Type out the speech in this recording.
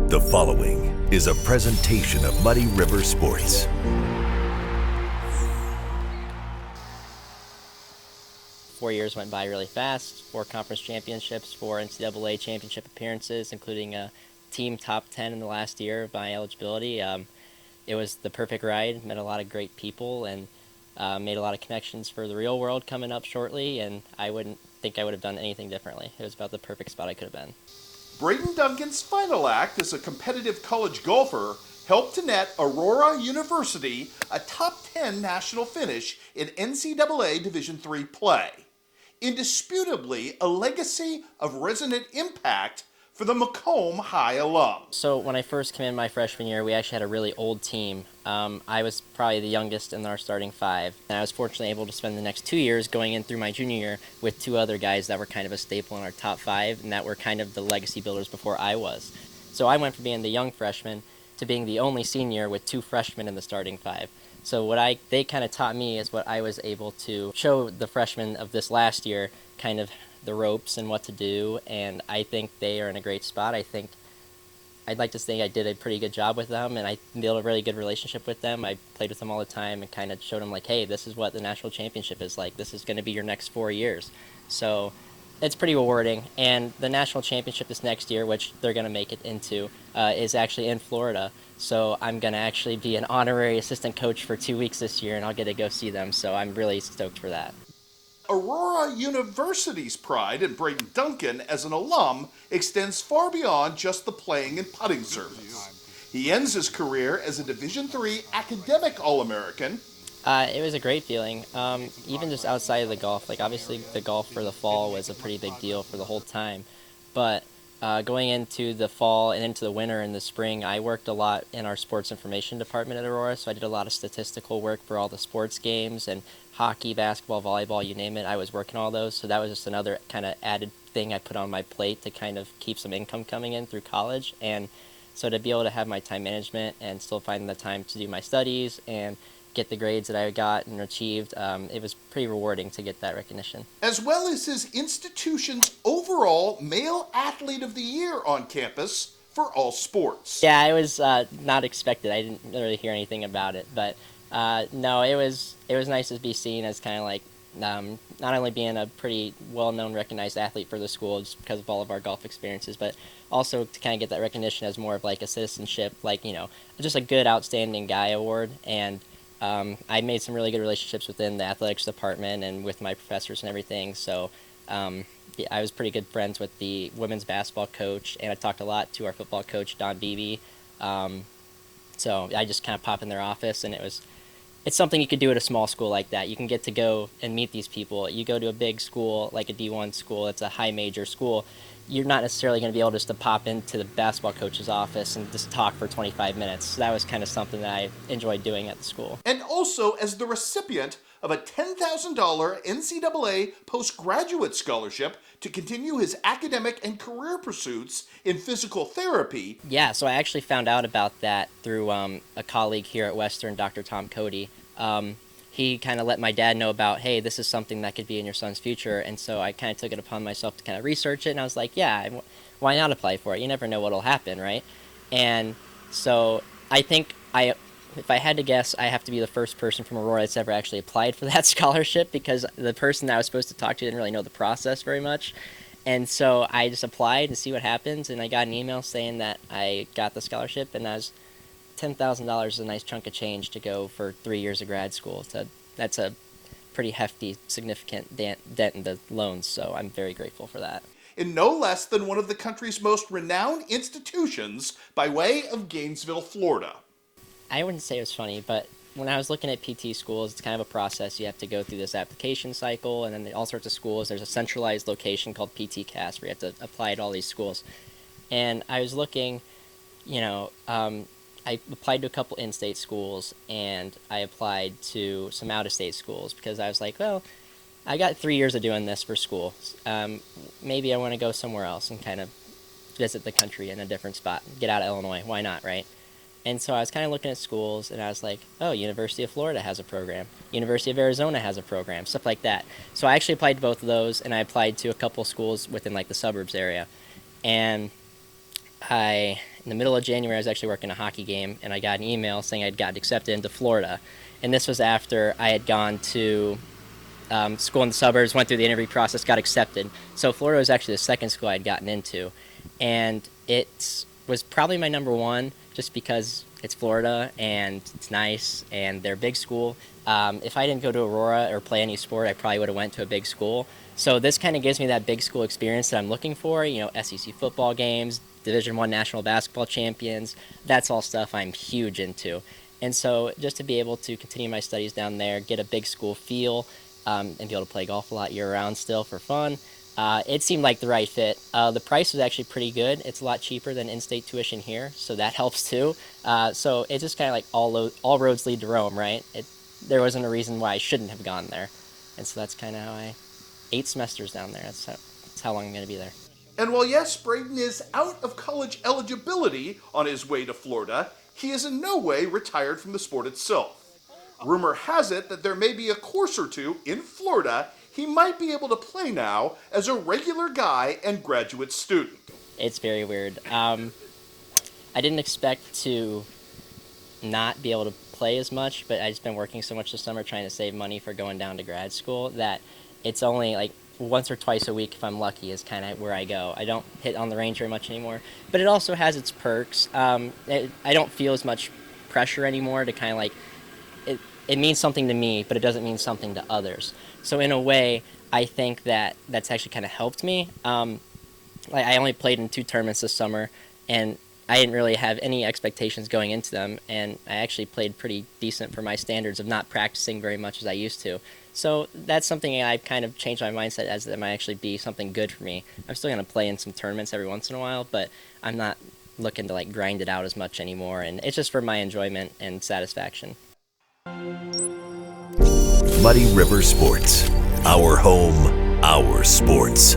The following is a presentation of Muddy River Sports. Four years went by really fast. 4 conference championships, 4 NCAA championship appearances, including a team top 10 in the last year of my eligibility. It was the perfect ride. Met a lot of great people and made a lot of connections for the real world coming up shortly, and I wouldn't think I would have done anything differently. It was about the perfect spot I could have been. Braeden Duncan's final act as a competitive college golfer helped to net Aurora University a top 10 national finish in NCAA Division III play. Indisputably a legacy of resonant impact for the Macomb High alum. So when I first came in my freshman year, we actually had a really old team. I was probably the youngest in our starting 5, and I was fortunately able to spend the next 2 years going in through my junior year with 2 other guys that were kind of a staple in our top 5, and that were kind of the legacy builders before I was. So I went from being the young freshman to being the only senior with 2 freshmen in the starting 5. So what they kind of taught me is what I was able to show the freshmen of this last year, kind of the ropes and what to do, and I think they are in a great spot. I'd like to think I did a pretty good job with them, and I built a really good relationship with them. I played with them all the time and kind of showed them, like, hey, this is what the national championship is like. This is going to be your next 4 years. So it's pretty rewarding. And the national championship this next year, which they're going to make it into, is actually in Florida. So I'm going to actually be an honorary assistant coach for 2 weeks this year, and I'll get to go see them. So I'm really stoked for that. Aurora University's pride in Braeden Duncan as an alum extends far beyond just the playing and putting service. He ends his career as a Division III academic All-American. It was a great feeling, even just outside of the golf. Like, obviously, the golf for the fall was a pretty big deal for the whole time. But going into the fall and into the winter and the spring, I worked a lot in our sports information department at Aurora, so I did a lot of statistical work for all the sports games and hockey, basketball, volleyball, you name it. I was working all those, so that was just another kind of added thing I put on my plate to kind of keep some income coming in through college. And so to be able to have my time management and still find the time to do my studies and get the grades that I got and achieved, it was pretty rewarding to get that recognition. As well as his institution's overall Male Athlete of the Year on campus for all sports. Yeah, I was not expected. I didn't really hear anything about it, but no, it was nice to be seen as kind of like not only being a pretty well-known, recognized athlete for the school just because of all of our golf experiences, but also to kind of get that recognition as more of like a citizenship, like, you know, just a good, outstanding guy award. And I made some really good relationships within the athletics department and with my professors and everything. So I was pretty good friends with the women's basketball coach, and I talked a lot to our football coach, Don Beebe. So I just kind of pop in their office, and it's something you could do at a small school like that. You can get to go and meet these people. You go to a big school, like a D1 school, it's a high major school. You're not necessarily going to be able just to pop into the basketball coach's office and just talk for 25 minutes. So that was kind of something that I enjoyed doing at the school. And also as the recipient of a $10,000 NCAA postgraduate scholarship to continue his academic and career pursuits in physical therapy. Yeah, so I actually found out about that through a colleague here at Western, Dr. Tom Cody. He kind of let my dad know about, hey, this is something that could be in your son's future, and so I kind of took it upon myself to kind of research it, and I was like, yeah, why not apply for it? You never know what'll happen, right? And so I think if I had to guess, I have to be the first person from Aurora that's ever actually applied for that scholarship, because the person that I was supposed to talk to didn't really know the process very much. And so I just applied and see what happens, and I got an email saying that I got the scholarship, and $10,000 is a nice chunk of change to go for 3 years of grad school. So that's a pretty hefty, significant dent in the loans, so I'm very grateful for that. In no less than one of the country's most renowned institutions by way of Gainesville, Florida. I wouldn't say it was funny, but when I was looking at PT schools, it's kind of a process. You have to go through this application cycle, and then all sorts of schools. There's a centralized location called PT Cast where you have to apply to all these schools. And I was looking, I applied to a couple in-state schools, and I applied to some out-of-state schools because I was like, well, I got 3 years of doing this for school. Maybe I want to go somewhere else and kind of visit the country in a different spot, get out of Illinois. Why not, right? And so I was kind of looking at schools, and I was like, oh, University of Florida has a program. University of Arizona has a program, stuff like that. So I actually applied to both of those, and I applied to a couple schools within, like, the suburbs area. And I in the middle of January, I was actually working a hockey game, and I got an email saying I'd gotten accepted into Florida. And this was after I had gone to school in the suburbs, went through the interview process, got accepted. So Florida was actually the second school I'd gotten into. And it was probably my number one just because it's Florida and it's nice and they're a big school. If I didn't go to Aurora or play any sport, I probably would have went to a big school. So this kind of gives me that big school experience that I'm looking for, SEC football games, Division I national basketball champions. That's all stuff I'm huge into. And so just to be able to continue my studies down there, get a big school feel, and be able to play golf a lot year-round still for fun, it seemed like the right fit. The price was actually pretty good. It's a lot cheaper than in-state tuition here, so that helps too. So it's just kind of like all roads lead to Rome, right? There wasn't a reason why I shouldn't have gone there. And so that's kind of how 8 semesters down there. That's how long I'm going to be there. And while yes, Braeden is out of college eligibility on his way to Florida, he is in no way retired from the sport itself. Rumor has it that there may be a course or two in Florida he might be able to play now as a regular guy and graduate student. It's very weird. I didn't expect to not be able to play as much, but I've just been working so much this summer trying to save money for going down to grad school that it's only like once or twice a week, if I'm lucky, is kind of where I go. I don't hit on the range very much anymore, but it also has its perks. I don't feel as much pressure anymore to kind of like, it means something to me, but it doesn't mean something to others. So in a way, I think that's actually kind of helped me. I only played in 2 tournaments this summer, and I didn't really have any expectations going into them, and I actually played pretty decent for my standards of not practicing very much as I used to. So that's something I've kind of changed my mindset as that might actually be something good for me. I'm still going to play in some tournaments every once in a while, but I'm not looking to like grind it out as much anymore, and it's just for my enjoyment and satisfaction. Muddy River Sports. Our home, our sports.